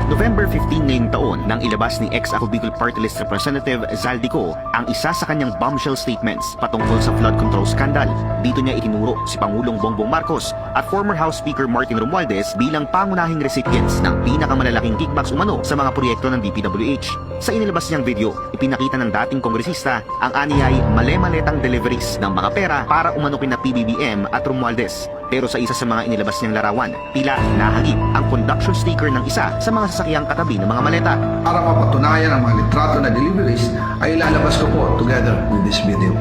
November 15 ngayong taon nang ilabas ni ex-Ako Bicol Party List Representative Zaldico ang isa sa kanyang bombshell statements patungkol sa flood control scandal. Dito niya itinuro si Pangulong Bongbong Marcos at former House Speaker Martin Romualdez bilang pangunahing recipients ng pinakamalalaking kickbacks umano sa mga proyekto ng DPWH. Sa inilabas niyang video, ipinakita ng dating kongresista ang aniyay male-maletang deliveries ng mga pera para umano kina PBBM at Romualdez. Pero sa isa sa mga inilabas niyang larawan, tila nahagip ang conduction sticker ng isa sa mga sasakyang katabi ng mga maleta. Para mapatunayan ang mga litrato na deliveries ay ilalabas ko po together with this video.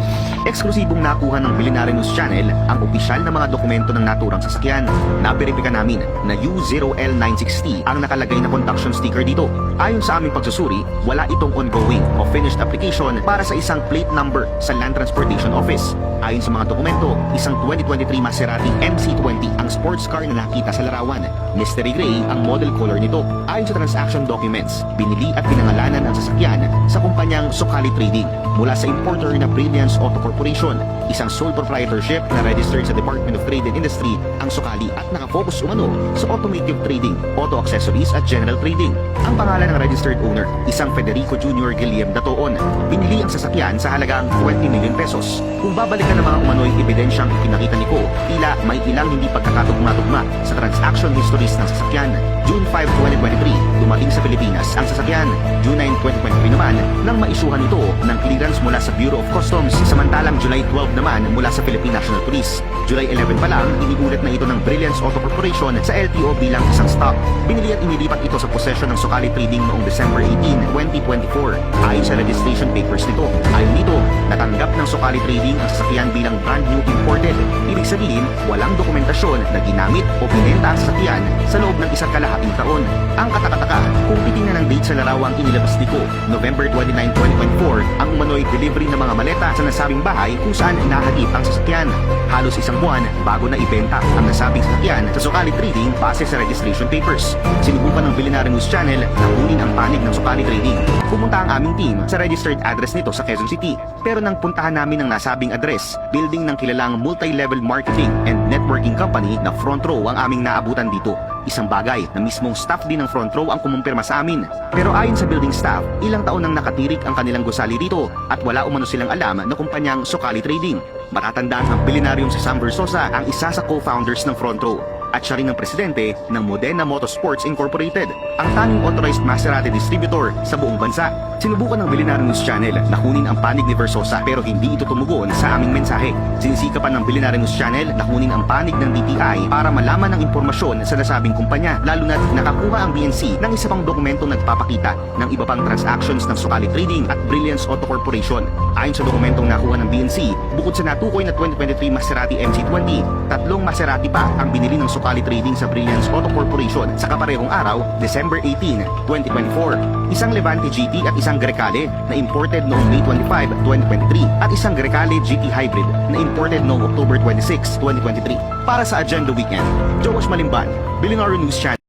Eksklusibong nakuha ng Billionaire News Channel ang opisyal na mga dokumento ng naturang sasakyan. Naberipika namin na U0L960 ang nakalagay na conduction sticker dito. Ayon sa aming pagsusuri, wala itong ongoing o finished application para sa isang plate number sa Land Transportation Office. Ayon sa mga dokumento, isang 2023 Maserati MC20 ang sports car na nakita sa larawan. Mystery Gray ang model color nito. Ayon sa transaction documents, binili at pinangalanan ang sasakyan sa kumpanyang Socali Trading mula sa importer na Brilliance Auto Corporation. Isang sole proprietorship na registered sa Department of Trade and Industry ang Socali at nakafocus umano sa automotive trading, auto accessories at general trading. Ang pangalan ng registered owner, isang Federico Jr. Guillem Datoon. Binili ang sasakyan sa halagang 20 million pesos. Kung babalikan ng mga umano'y ebidensyang ipinakita ni Ko, tila may ilang hindi pagkakatugma-tugma sa transaction histories ng sasakyan. June 5, 2023, dumating sa Pilipinas ang sasakyan. June 9, 2023 naman, nang maisyuhan ito ng clearance mula sa Bureau of Customs, samantalang July 12 naman mula sa Philippine National Police. July 11 pa lang, iniulat na ito ng Brilliance Auto Corporation sa LTO bilang isang stock. Binili at inilipat ito sa posesyon ng Socali Trading noong December 18, 2024. Ayon sa registration papers nito, ayon dito, natanggap ng Socali Trading ang sasakyan bilang brand new imported. Ibig sabihin, walang dokumentasyon na ginamit o binenta ang sasakyan sa loob ng isang kalahating taon. Ang katakataka, kung titingnan ang date sa larawang inilabas ni Ko, November 29, 2024, ang umano'y delivery ng mga maleta sa nasabing bahay kung saan nahagip ang sasakyan. Halos isang buwan bago na ibenta ang nasabing sasakyan sa Socali Trading base sa registration papers. Sinubukan ng Billionaire News Channel na kunin ang panig ng Socali Trading. Pumunta ang aming team sa registered address nito sa Quezon City. Pero nang puntahan namin ang nasabing address, building ng kilalang multi-level marketing and networking company na Front Row ang aming naabutan dito. Isang bagay na mismong staff din ng Front Row ang kumumpirma sa amin. Pero ayon sa building staff, ilang taon nang nakatirik ang kanilang gusali dito at wala umano silang alam na kumpanyang Socali Trading. Matatandaan ang bilyonaryong si Sam Versosa ang isa sa co-founders ng Front Row at siya rin ang presidente ng Modena Motorsports Incorporated, ang tanging authorized Maserati distributor sa buong bansa. Sinubukan ng Billionaire News Channel na kunin ang panig ni Versosa pero hindi ito tumugon sa aming mensahe. Sinisikapan ng Billionaire News Channel na kunin ang panig ng DTI para malaman ang impormasyon sa nasabing kumpanya, lalo na't nakakuha ang BNC ng isa pang dokumentong nagpapakita ng iba pang transactions ng Socali Trading at Brilliance Auto Corporation. Ayon sa dokumentong nakuha ng BNC, bukod sa natukoy na 2023 Maserati MC20, tatlong Maserati pa ang binili ng Socali Trading sa Brilliance Auto Corporation sa kaparehong araw, December 18, 2024. Isang Levante GT at isang Grecale na imported noong May 25, 2023 at isang Grecale GT Hybrid na imported noong October 26, 2023. Para sa Agenda Weekend, Josh Malimban, Billionaire News Channel.